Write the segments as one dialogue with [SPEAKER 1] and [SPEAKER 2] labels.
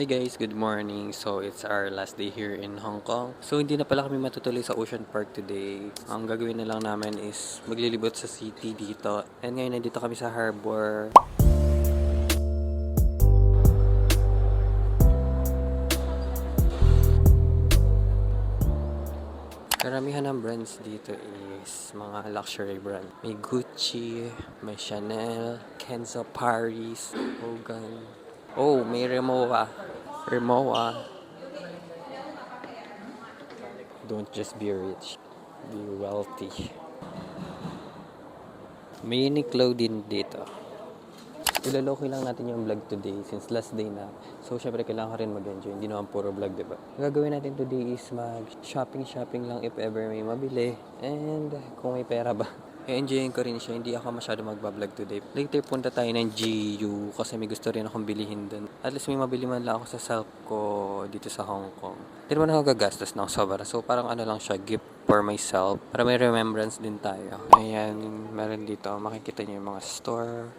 [SPEAKER 1] Hi guys, good morning. So it's our last day here in Hong Kong. So hindi na pala kami matutuloy sa Ocean Park today. Ang gagawin na lang namin is maglilibot sa city dito. And ngayon nandito kami sa harbor. Karamihan ng brands dito is mga luxury brand. May Gucci, may Chanel, Kenzo Paris, Hogan. Oh, may Rimowa. Rimowa. Don't just be rich, be wealthy. May Uniqlo din dito. Ilaloki lang natin yung vlog today since last day na. So, syempre kailangan rin mag-enjoy. Hindi naman puro vlog, diba? Ang gagawin natin today is mag-shopping lang if ever may mabili. And kung may pera ba. I-enjoyin ko rin siya. Hindi ako masyado magbablog today. Later punta tayo ng GU kasi may gusto rin akong bilihin dun. At least may mabili man lang ako sa self ko dito sa Hong Kong. Hindi naman ako gagastos ng sobra. So, parang ano lang siya, gift for myself. Para may remembrance din tayo. Ayan, meron dito. Makikita niyo yung mga store,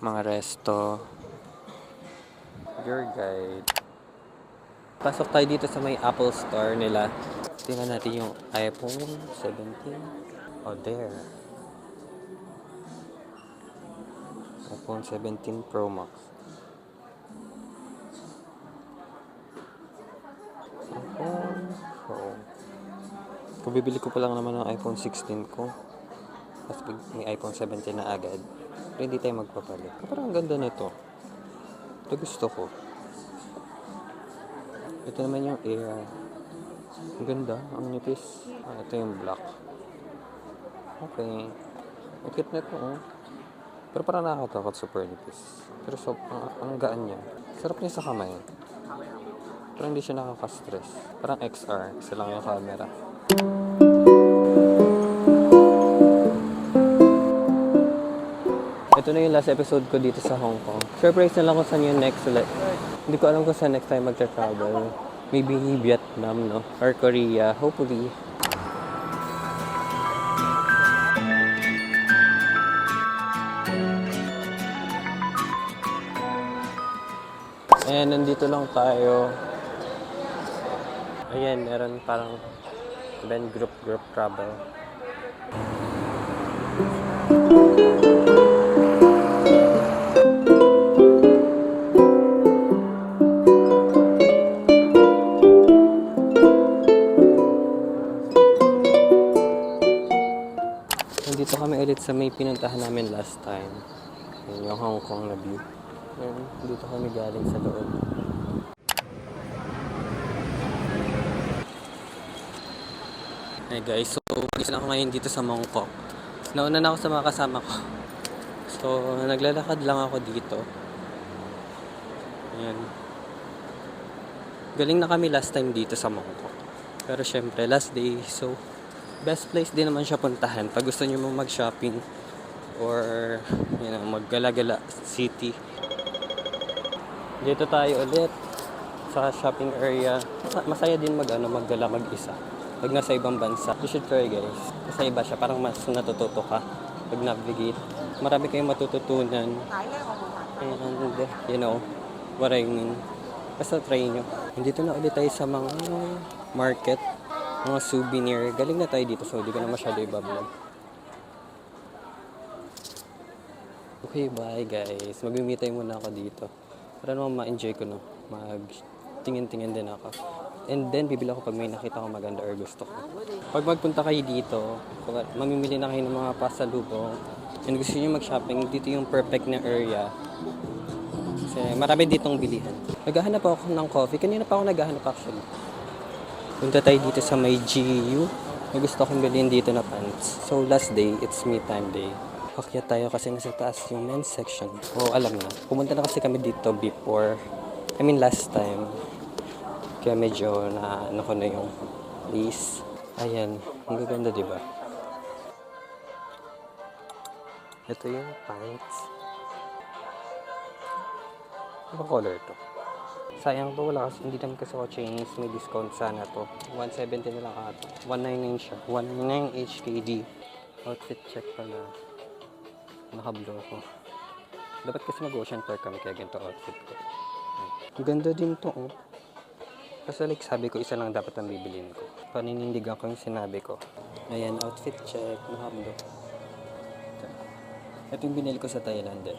[SPEAKER 1] mga resto, your guide. Pasok tayo dito sa may Apple Store nila. Tingnan natin yung iPhone 17. Oh, there. iPhone 17 Pro Max. iPhone Pro. Kung bibili ko pa lang naman ng iPhone 16 ko, tapos may iPhone 17 na agad, pero hindi tayo magpapalit. Parang ang ganda nito. Ito gusto ko. Ito naman yung Air. Ang ganda. Ang nipis. Ito yung black. Okay. Ikit na ito, oh. Pero parang nakakatakot, super nipis. Pero ang gaan niya. Sarap niya sa kamay. Pero hindi siya nakaka-stress. Parang XR. Isa lang yung camera. Ito na yung last episode ko dito sa Hong Kong. Surprise na lang kung saan yung next ulit. Hindi ko alam kung saan next time magta-travel. Maybe Vietnam, no? Or Korea. Hopefully. Ayan, nandito lang tayo. Ayan, meron parang Ben group travel. Nandito kami ulit sa may pinuntahan namin last time. Ayan, yung Hong Kong na view. Ayan, dito kami galing sa loob. Hey guys, so isa na ako ngayon dito sa Mongkok. Nauna na ako sa mga kasama ko. So, naglalakad lang ako dito. Ayan. Galing na kami last time dito sa Mongkok. Pero syempre, last day. So, best place din naman siya puntahan. Pag gusto nyo mag-shopping or maggala-gala city. Dito tayo ulit sa shopping area. Masaya din maggala mag-isa. Pag nasa ibang bansa, you should try guys. Kasi iba siya, parang mas natututo ka pag navigate. Marami kayong matututunan. And, what I mean. Basta try nyo. Dito na ulit tayo sa mga market, mga souvenir. Galing na tayo dito, so di ko na masyado ibablog. Okay, bye guys. Mag-meet tayo muna ako dito. Para naman ma-enjoy ko, no? Mag-tingin-tingin din ako. And then, bibili ako pag may nakita ko maganda or gusto ko. Pag magpunta kayo dito, mamimili na kayo ng mga pasalubong, and gusto nyo mag-shopping, dito yung perfect na area. Kasi marami ditong bilihan. Naghahanap ako ng coffee. Kanina pa ako naghahanap actually. Punta tayo dito sa may GU. May gusto akong bilhin dito na pants. So, last day, it's me time day. Pakyat tayo kasi nasa taas yung men's section. O, alam na. Pumunta na kasi kami dito before. Last time. Kaya medyo ano ko na yung place. Ayan. Ang gaganda, diba? Ito yung pants. Ano color to? Sayang to. Wala kasi. Hindi naman kasi ako Chinese. May discount sana to. 170 na lang ata. 199 siya. 199 HKD. Outfit check pala. Naka-blue ko. Dapat kasi mag-ocean park kami kaya ganito outfit ko. Ang ganda din to, oh. Kasi like sabi ko, isa lang dapat ang bibilin ko. Paninindigan ko yung sinabi ko. Ayan, outfit check. Nahablo. Ito yung binili ko sa Thailand eh.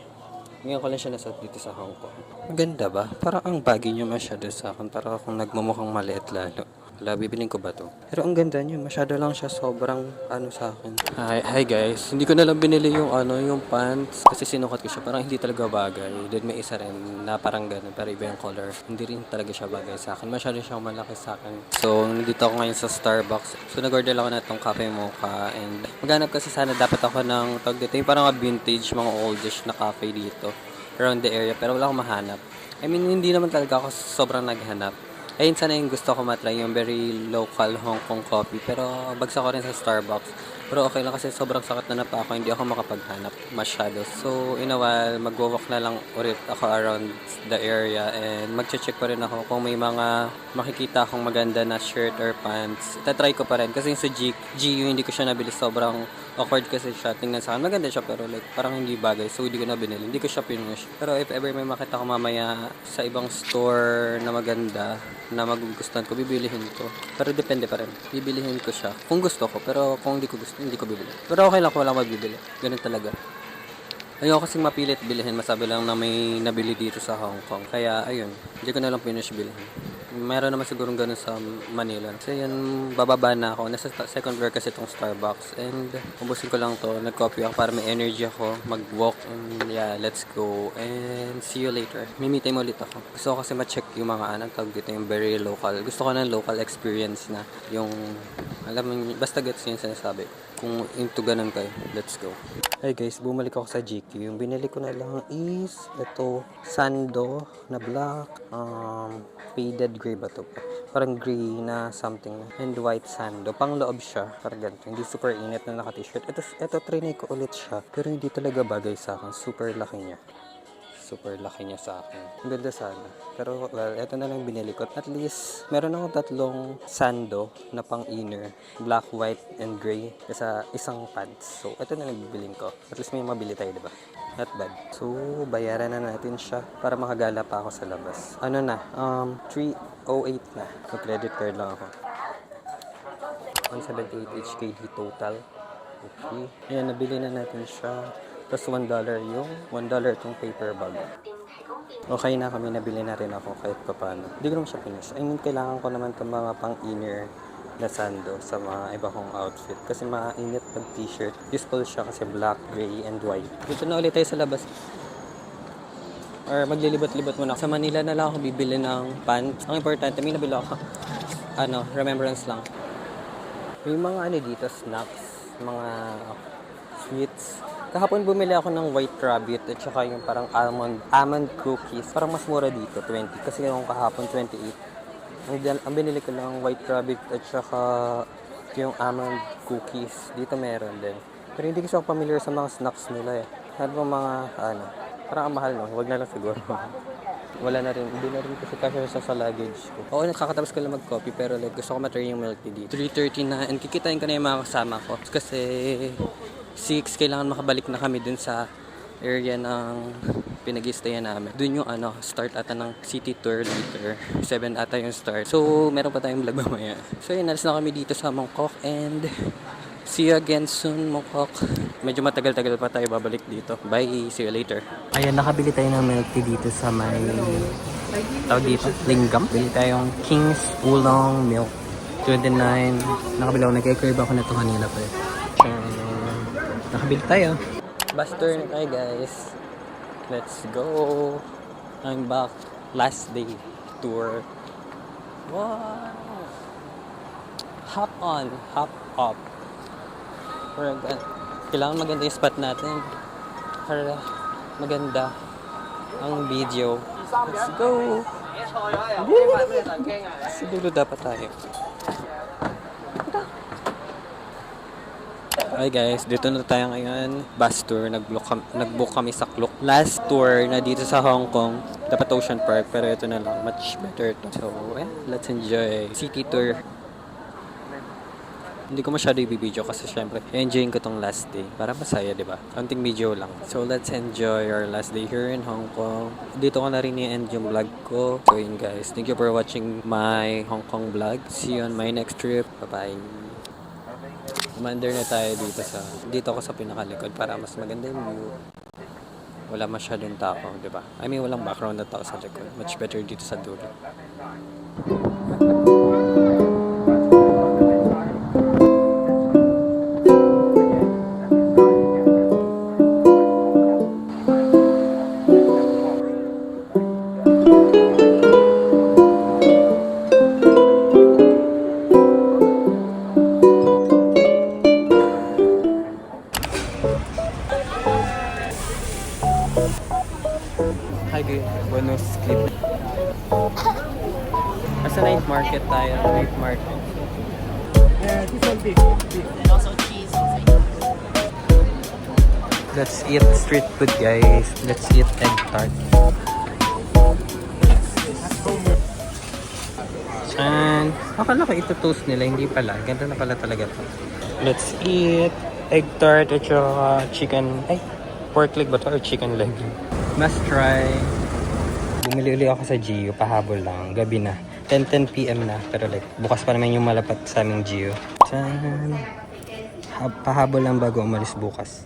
[SPEAKER 1] Ngayon ko lang siya nasuot dito sa Hong Kong. Maganda ba? Parang ang bagay niya masyado sa akin. Parang akong nagmumukhang maliit lalo. Wala, bibilin ko ba to? Pero ang ganda niya. Masyado lang siya sobrang sa akin. Hi guys. Hindi ko na lang binili yung yung pants. Kasi sinukat ko siya. Parang hindi talaga bagay. Then may isa rin na parang ganun. Pero iba yung color. Hindi rin talaga siya bagay sa akin. Masyado siyang malaki sa akin. So, nandito ako ngayon sa Starbucks. So, nag-order ako na itong cafe mocha. And maghanap kasi sana dapat ako ng tawag dito. Yung parang vintage, mga oldish na cafe dito. Around the area. Pero wala akong mahanap. I mean, hindi naman talaga ako sobrang naghanap. Ayun sana yung gusto ko matry, yung very local Hong Kong coffee. Pero bagsak ko rin sa Starbucks. Pero okay lang kasi sobrang sakit na pa ako, hindi ako makapaghanap masyado. So in a while, magwo-walk na lang ulit ako around the area and magche-check pa rin ako kung may mga makikita akong maganda na shirt or pants. Itatry ko pa rin kasi yung sa GU hindi ko siya nabili, sobrang awkward kasi siya. Tingnan sa akin, maganda siya pero like parang hindi bagay. So hindi ko na binili, hindi ko siya pinush. Pero if ever may makita ko mamaya sa ibang store na maganda, na magugustuhan ko, bibilihin ko. Pero depende pa rin. Bibilihin ko siya kung gusto ko. Pero kung hindi ko gusto, hindi ko bibili. Pero okay lang kung wala mabibili. Ganun talaga. Ayoko kasing mapilit bilhin. Masabi lang na may nabili dito sa Hong Kong. Kaya, ayun. Hindi ko na lang finish bilhin. Meron naman siguro ganun sa Manila. So, yun, bababa na ako. Nasa second floor kasi itong Starbucks. And, ubusin ko lang to. Nag-coffee ako para may energy ako. Mag-walk. And, yeah, let's go. And, see you later. May meet time ulit ako. Gusto ko kasi ma-check yung mga tawag dito, yung very local. Gusto ko ng local experience na. Yung, alam mo, basta gets yung sinasabi ko. Kung into ganun kayo, let's go. Hey guys, bumalik ako sa GQ. Yung binili ko na lang is ito, sando na black, faded gray ba to? Parang gray na something and white sando. Pang loob siya, parang ganito. Hindi super init na naka-t-shirt. Ito trinay ko ulit siya. Pero hindi talaga bagay sa akin. Super laki niya. Super laki niya sa akin. Ang ganda sana. Pero, well, ito na lang binili ko. At least, meron akong tatlong sando na pang inner. Black, white, and gray. Sa isang pads. So, ito na lang bibilin ko. At least may mabili tayo, diba? Not bad. So, bayaran na natin siya para makagala pa ako sa labas. Ano na? 308 na. So, credit card lang ako. 178 HKD total. Okay. Ayan, nabili na natin siya. Tapos $1 yung $1 itong paper bag. Okay na kami, nabili na rin ako kahit pa paano. Hindi ko naman siya finish. I mean, kailangan ko naman itong mga pang-inner na sando sa mga iba kong outfit. Kasi mainit pag t-shirt. Useful siya kasi black, gray, and white. Dito na ulit tayo sa labas. Or maglilibot-libot muna. Sa Manila na lang ako bibili ng pants. Ang importante, may nabili ako. Remembrance lang. May mga dito, snacks, mga sweets. Kahapon bumili ako ng white rabbit at saka yung parang almond cookies. Parang mas mura dito, 20. Kasi yung kahapon, 28. Ang binili ko lang white rabbit at saka yung almond cookies. Dito meron din. Pero hindi kasi ako familiar sa mga snacks nila eh. Ano mga, parang ang mahal no? Huwag na lang siguro. Wala na rin. Hindi na rin kasi kasya sa luggage ko. Oo, nakakatapos ko lang mag-coffee pero like gusto ko matry yung milk tea dito. 3:30 na and kikitain ko na yung mga kasama ko. Kasi 6, kailangan makabalik na kami dun sa area ng pinag-i-stayan namin. Dun yung start ata ng city tour later. 7 ata yung start. So, meron pa tayong vlog mamaya. So, yun, nalis na kami dito sa Mongkok and see you again soon, Mongkok. Medyo matagal-tagal pa tayo babalik dito. Bye! See you later. Ayan, nakabili tayo ng milk tea dito sa may tawag dito, Linggam. Bili tayong King's Oolong Milk. 29. Nakabili ako. Nag-crave ako na ito kanina pa. Nakabili tayo. Bus tour na tayo guys. Let's go. I'm back. Last day tour. Wow. Hop on. Hop up. Kailangan maganda yung spot natin. Para maganda ang video. Let's go. Sa dulo dapat tayo. Hi guys, dito na tayo ngayon. Bus tour, nag-book kami sa Klook. Last tour na dito sa Hong Kong. Dapat Ocean Park, pero ito na lang. Much better to. So, let's enjoy. City tour. Hindi ko masyado ibibideo kasi syempre, enjoying ko tong last day. Para masaya, di ba? Konting video lang. So, let's enjoy our last day here in Hong Kong. Dito ko na rin i-end yung vlog ko. So, yun guys. Thank you for watching my Hong Kong vlog. See you on my next trip. Bye-bye. Commander na tayo dito ako sa pinakalikod para mas maganda yung view. Wala masyadong tao, di ba? I mean, walang background na tao sa likod. Much better dito sa dulo. Hi guys, bonus clip. Nasa night market tayo, night market.
[SPEAKER 2] And also cheese.
[SPEAKER 1] Let's eat street food guys. Let's eat egg tart. And akala ko ito toast nila, hindi pala. Ganda na pala talaga to. Let's eat egg tart at saka chicken, pork leg ba to or chicken leg? Must try. Bumili ulit ako sa Gio, pahabol lang, gabi na. 10 PM na, pero like, bukas pa naman yung malapat sa aming Gio. Pahabol lang bago umalis bukas.